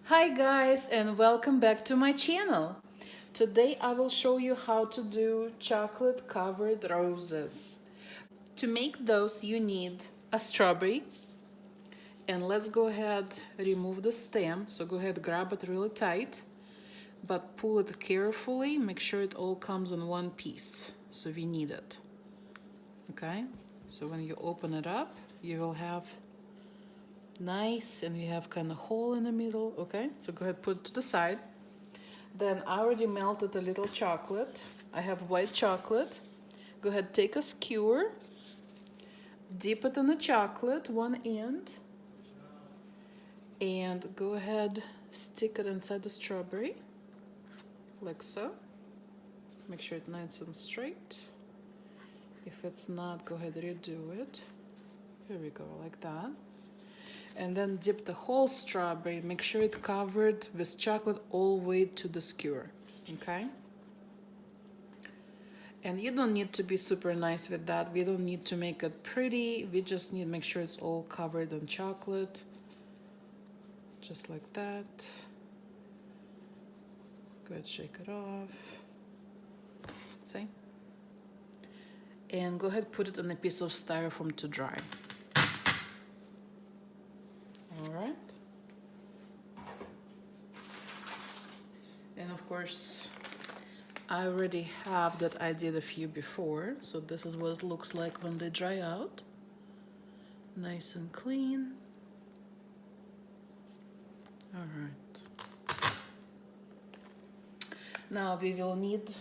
Hi guys, and welcome back to my channel. Today I will show you how to do chocolate covered roses. To make those you need a strawberry, and let's go ahead remove the stem. So go ahead, grab it really tight, but pull it carefully. Make sure it all comes in one piece, so we need it. Okay, so when you open it up, you will have nice, and you have kind of hole in the middle. Okay, so go ahead, put it to the side. Then I already melted a little chocolate. I have white chocolate. Go ahead, take a skewer, dip it in the chocolate, one end, and go ahead, stick it inside the strawberry, like so. Make sure it's nice and straight. If it's not, go ahead, redo it. Here we go, like that. And then dip the whole strawberry. Make sure it's covered with chocolate all the way to the skewer, okay? And you don't need to be super nice with that. We don't need to make it pretty. We just need to make sure it's all covered in chocolate. Just like that. Go ahead, shake it off. See? And go ahead, put it on a piece of styrofoam to dry. All right. And of course, I already have that I did a few before, so this is what it looks like when they dry out. Nice and clean. All right. Now we will need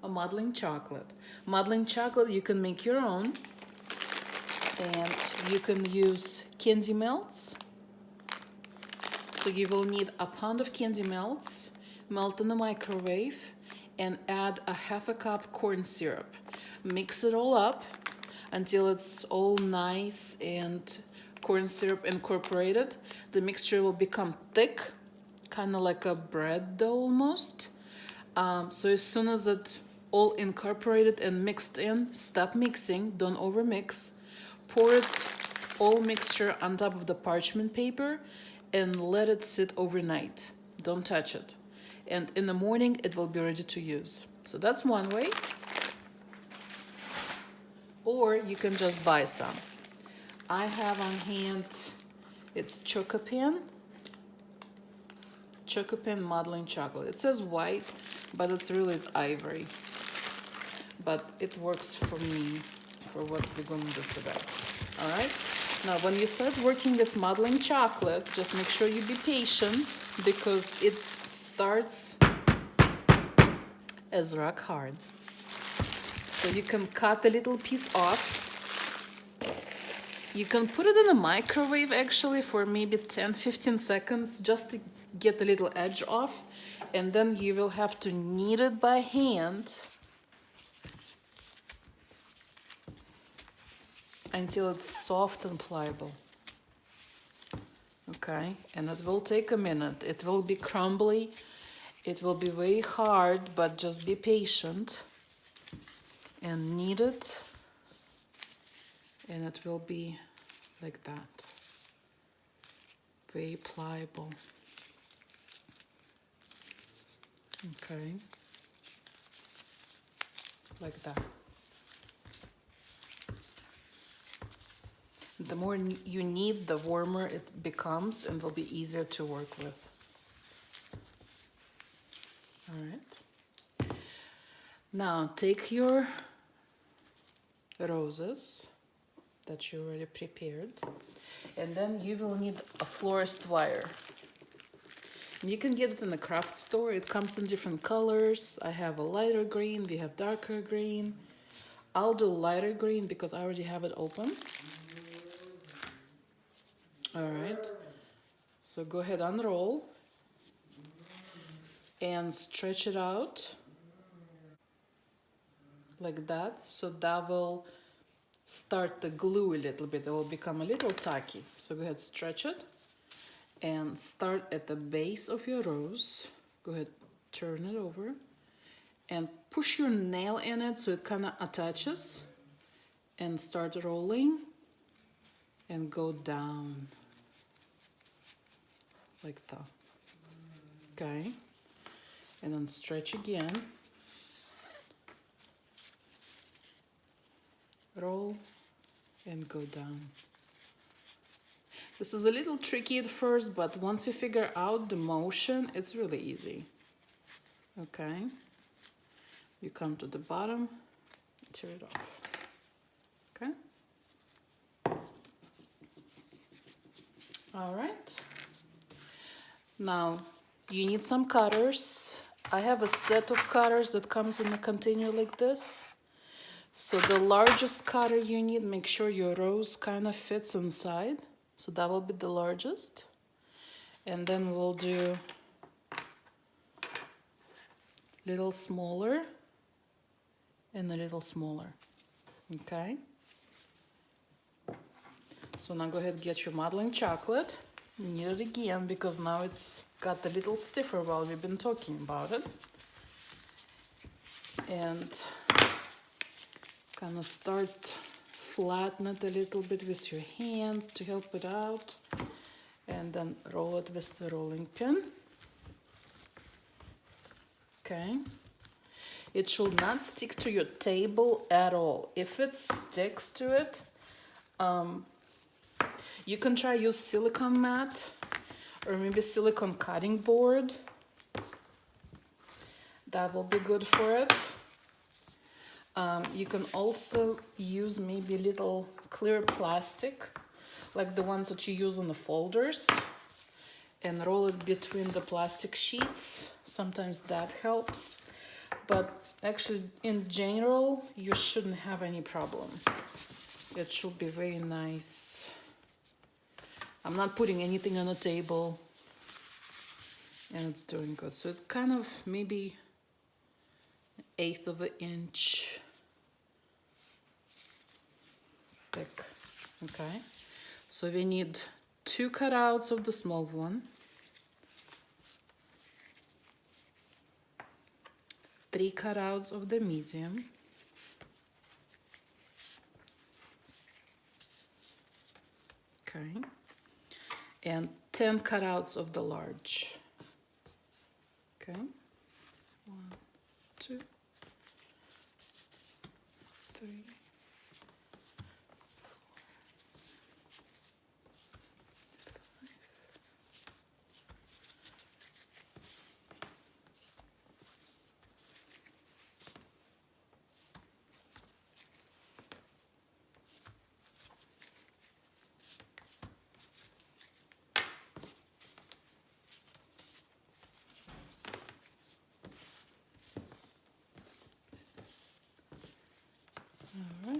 a modeling chocolate. Modeling chocolate you can make your own, and you can use candy melts. So you will need a pound of candy melts, melt in the microwave, and add a half a cup corn syrup. Mix it all up until it's all nice and corn syrup incorporated. The mixture will become thick, kind of like a bread dough almost. So as soon as it all incorporated and mixed in, stop mixing, don't overmix. Pour it all mixture on top of the parchment paper and let it sit overnight. Don't touch it. And in the morning, it will be ready to use. So that's one way. Or you can just buy some. I have on hand, it's Chocopen modeling chocolate. It says white, but it's really is ivory. But it works for me, for what we're going to do today. All right? Now, when you start working this modeling chocolate, just make sure you be patient because it starts as rock hard. So you can cut a little piece off. You can put it in the microwave actually for maybe 10-15 seconds just to get a little edge off. And then you will have to knead it by hand until it's soft and pliable. Okay, and it will take a minute. It will be crumbly. It will be very hard, but just be patient and knead it, and it will be like that. Very pliable. Okay, like that. The more you knead, the warmer it becomes and will be easier to work with. All right. Now take your roses that you already prepared, and then you will need a florist wire. You can get it in the craft store. It comes in different colors. I have a lighter green, we have darker green. I'll do lighter green because I already have it open. All right, so go ahead, unroll and stretch it out like that. So that will start to glue a little bit. It will become a little tacky. So go ahead, stretch it and start at the base of your rose. Go ahead, turn it over and push your nail in it so it kind of attaches, and start rolling and go down. like that. Okay, and then stretch again. Roll and go down. This is a little tricky at first, but once you figure out the motion, it's really easy. Okay, you come to the bottom, tear it off. Okay. All right. Now you need some cutters. I have a set of cutters that comes in a container like this. So the largest cutter you need, make sure your rose kind of fits inside. So that will be the largest. And then we'll do little smaller and a little smaller. Okay. So now go ahead and get your modeling chocolate. Knead it again because now it's got a little stiffer while we've been talking about it. And kind of start flatten it a little bit with your hands to help it out. And then roll it with the rolling pin. Okay. It should not stick to your table at all. If it sticks to it, you can try use silicone mat or maybe silicone cutting board. That will be good for it. You can also use maybe little clear plastic, like the ones that you use on the folders, and roll it between the plastic sheets. Sometimes that helps, but actually in general, you shouldn't have any problem. It should be very nice. I'm not putting anything on the table, and it's doing good. So it kind of maybe 1/8 of an inch thick. Okay, so we need 2 cutouts of the small one, 3 cutouts of the medium, okay, and 10 cutouts of the large. Okay, 1, 2, 3, 5.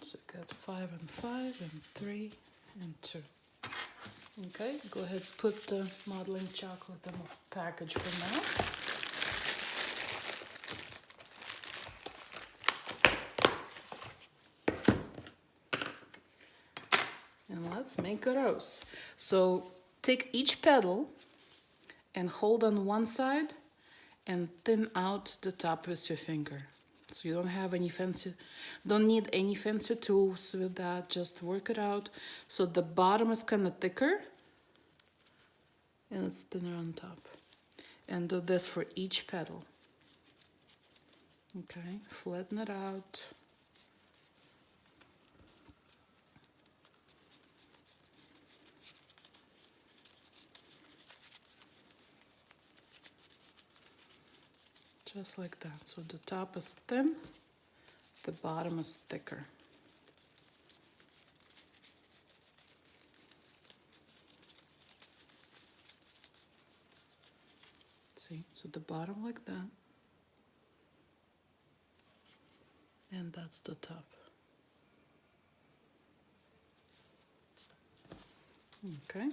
So we got 5 and 5 and 3 and 2. Okay, go ahead, put the modeling chocolate in the package for now. And let's make a rose. So take each petal and hold on one side and thin out the top with your finger. So you don't need any fancy tools with that, just work it out. So the bottom is kind of thicker and it's thinner on top. And do this for each petal. Okay, flatten it out. Just like that. So the top is thin, the bottom is thicker. See, so the bottom like that, and that's the top. Okay.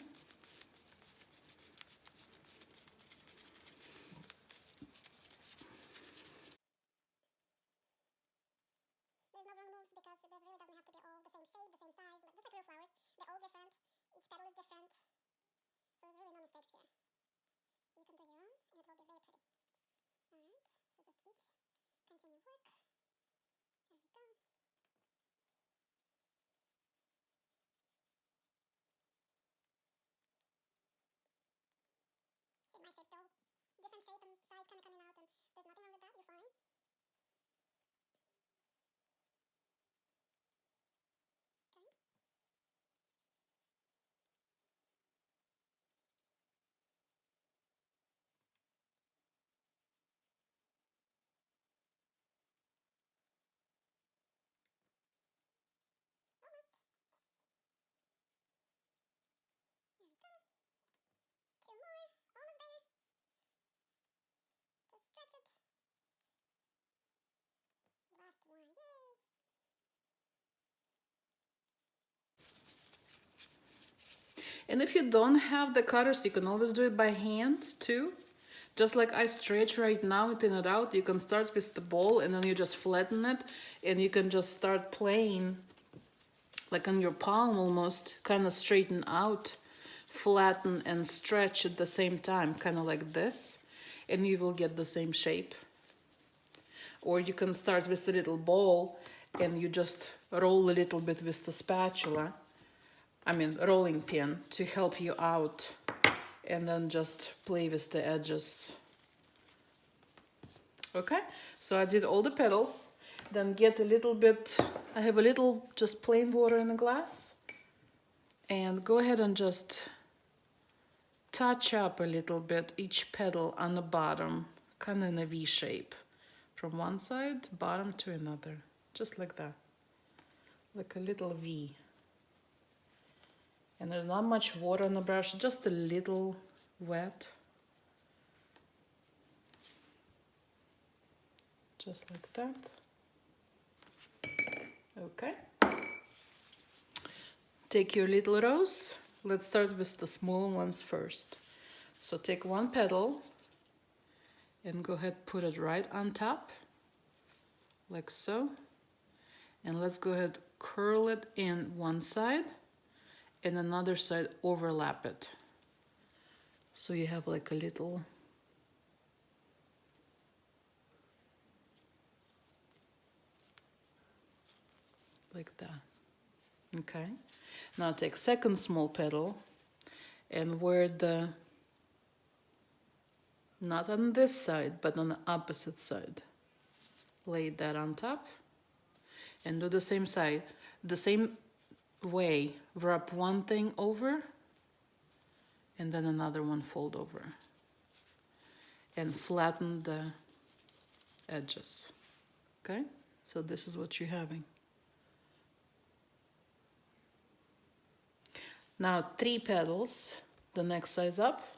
There's no wrong moves because it really doesn't have to be all the same shape, the same size, just like real flowers. They're all different. Each petal is different. So there's really no mistakes here. You can do your own and it will be very pretty. Alright, so just each continue work. There we go. shape and size kind of coming out, and there's nothing wrong with that. You're fine. Okay. Almost. There we go. Two more. Almost there. Just stretch it. Last one. Yay! And if you don't have the cutters, you can always do it by hand too. Just like I stretch right now and thin it out, you can start with the ball and then you just flatten it and you can just start playing like on your palm almost, kind of straighten out, flatten and stretch at the same time, kind of like this, and you will get the same shape. Or you can start with the little ball and you just roll a little bit with the spatula, rolling pin, to help you out, and then just play with the edges. Okay, so I did all the petals. Then get a little bit, I have a little just plain water in a glass, and go ahead and just touch up a little bit each petal on the bottom, kind of in a V shape, from one side bottom to another, just like that, like a little V. And there's not much water on the brush, just a little wet, just like that. Okay. Take your little rose. Let's start with the small ones first. So take one petal and go ahead, put it right on top, like so. And let's go ahead, curl it in one side and another side, overlap it. So you have like a little like that. Okay. Now take second small petal and where the, not on this side, but on the opposite side, lay that on top and do the same side, the same way. Wrap one thing over and then another one fold over and flatten the edges. Okay, so this is what you're having. Now 3 petals, the next size up.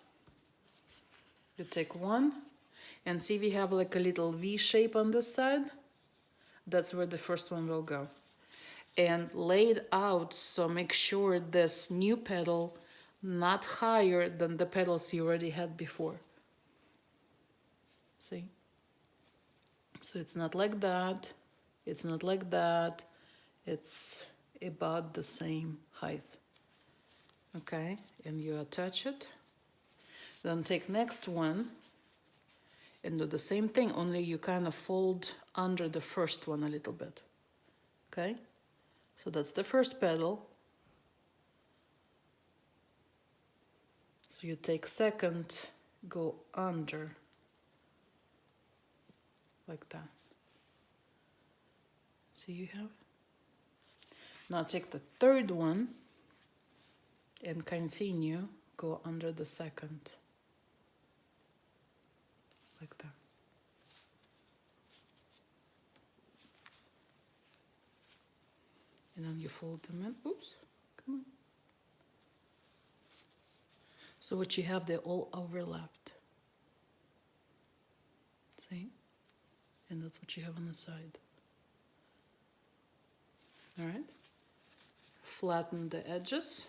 You take one and see we have like a little V shape on this side. That's where the first one will go. And lay it out, so make sure this new petal not higher than the petals you already had before. See? So it's not like that, it's not like that, it's about the same height. Okay, and you attach it. Then take next one and do the same thing, only you kind of fold under the first one a little bit. Okay, so that's the first petal. So you take second, go under, like that. See you have? Now take the third one and continue, go under the second, like that. And then you fold them in. Oops, come on. So what you have, they're all overlapped. See? And that's what you have on the side. All right? Flatten the edges.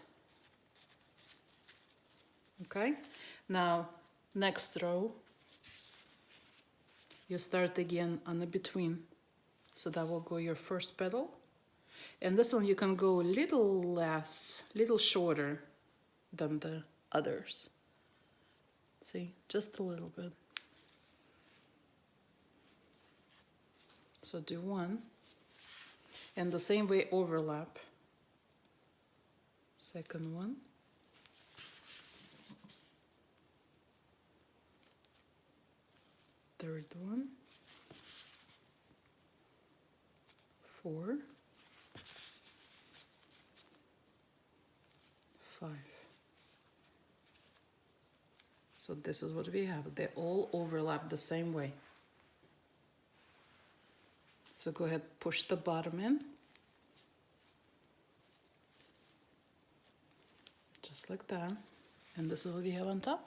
Okay? Now, next row, you start again on the between. So that will go your first petal. And this one you can go a little less, little shorter than the others. See, just a little bit. So do one. And the same way overlap. Second one. third one, 4, 5. So this is what we have. They all overlap the same way. So go ahead, push the bottom in. Just like that. And this is what we have on top.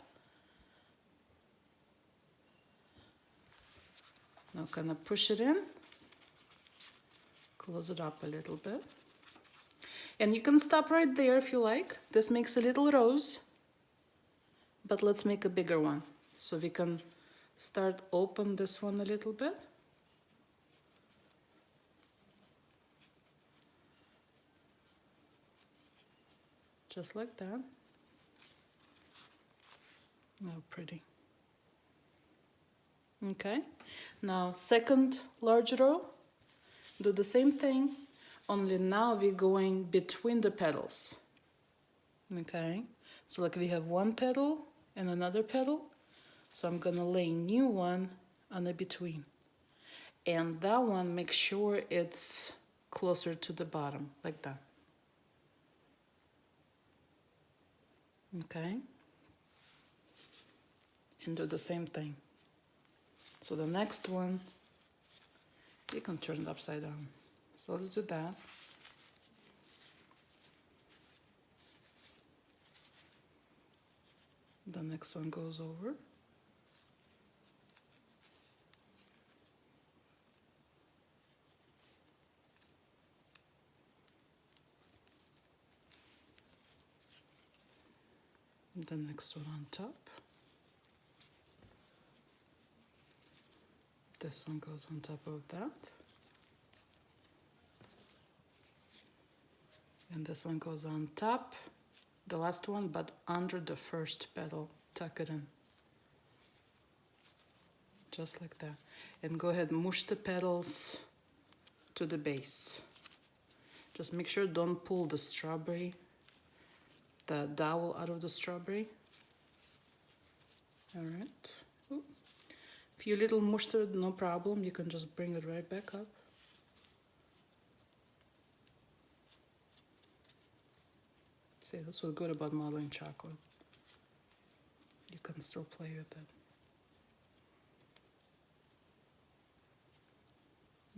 Now kind of push it in. Close it up a little bit. And you can stop right there if you like. This makes a little rose. But let's make a bigger one. So we can start open this one a little bit. Just like that. Oh, pretty. Okay. Now, second large row. Do the same thing, only now we're going between the petals. Okay. So like we have one petal and another petal. So I'm gonna lay new one on the between. And that one, make sure it's closer to the bottom, like that. Okay. And do the same thing. So the next one, you can turn it upside down. So let's do that. The next one goes over. The next one on top. This one goes on top of that. And this one goes on top, the last one, but under the first petal. Tuck it in. Just like that. And go ahead, mush the petals to the base. Just make sure don't pull the strawberry, the dowel out of the strawberry. All right. Ooh. Few little mustard, no problem. You can just bring it right back up. See, that's what's good about modeling chocolate. You can still play with it.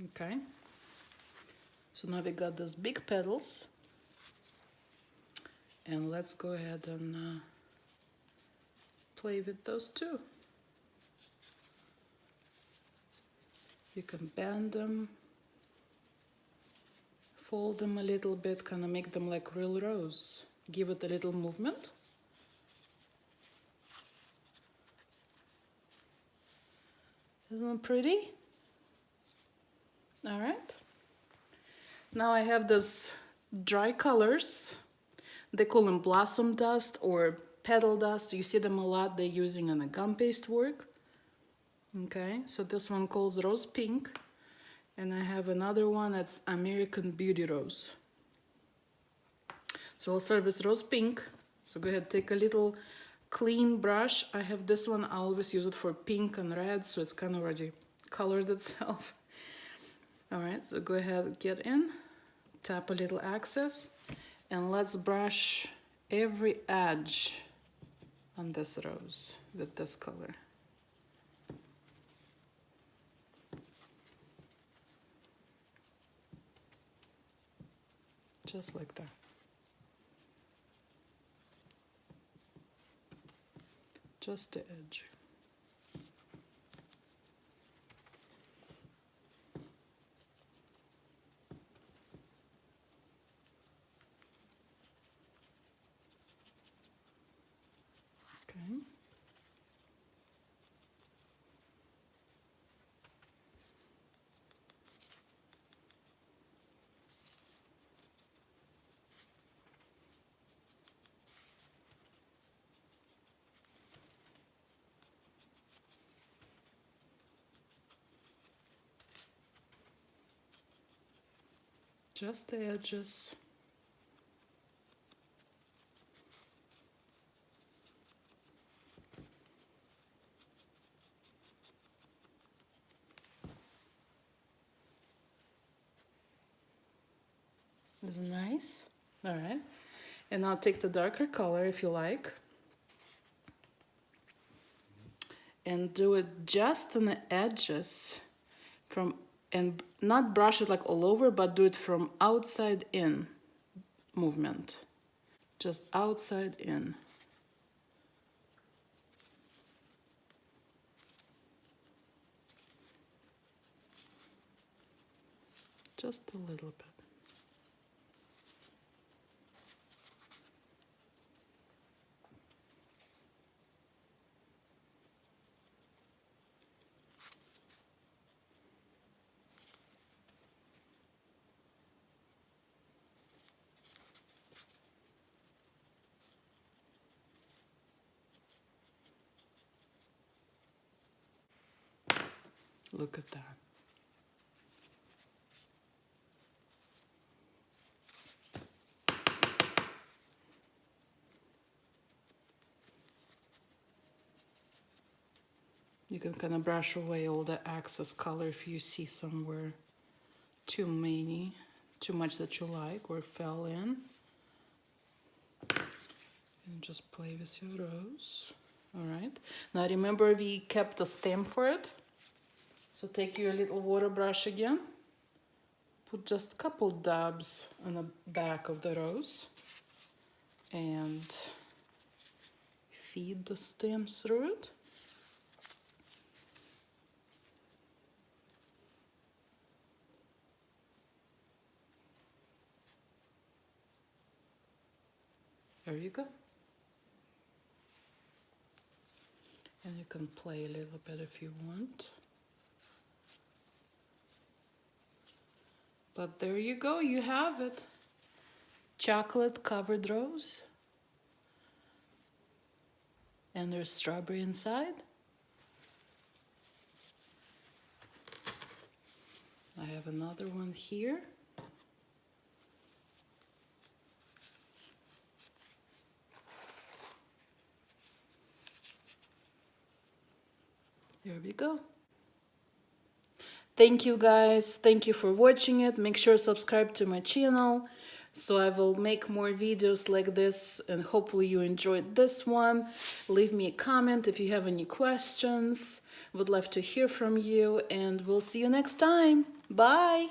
Okay. So now we got these big petals. And let's go ahead and play with those too. You can bend them, fold them a little bit, kind of make them like real rose. Give it a little movement. Isn't it pretty? All right. Now I have this dry colors. They call them blossom dust or petal dust. You see them a lot. They're using in the gum paste work. Okay, so this one calls rose pink. And I have another one that's American Beauty Rose. So I'll start with rose pink. So go ahead, take a little clean brush. I have this one. I always use it for pink and red, so it's kind of already colored itself. All right, so go ahead, get in, tap a little excess, and let's brush every edge on this rose with this color. Just like that. Just the edge. Okay. Just the edges. Isn't it nice? All right. And now take the darker color if you like. And do it just on the edges and not brush it like all over, but do it from outside in movement. Just outside in. Just a little bit. Look at that. You can kind of brush away all the excess color if you see somewhere too much that you like or fell in. And just play with your rose. All right. Now remember we kept a stem for it. So take your little water brush again. Put just a couple dabs on the back of the rose. And feed the stems through it. There you go. And you can play a little bit if you want. But there you go, you have it. Chocolate covered rose. And there's strawberry inside. I have another one here. There we go. Thank you guys. Thank you for watching it. Make sure to subscribe to my channel so I will make more videos like this, and hopefully you enjoyed this one. Leave me a comment if you have any questions. Would love to hear from you, and we'll see you next time. Bye.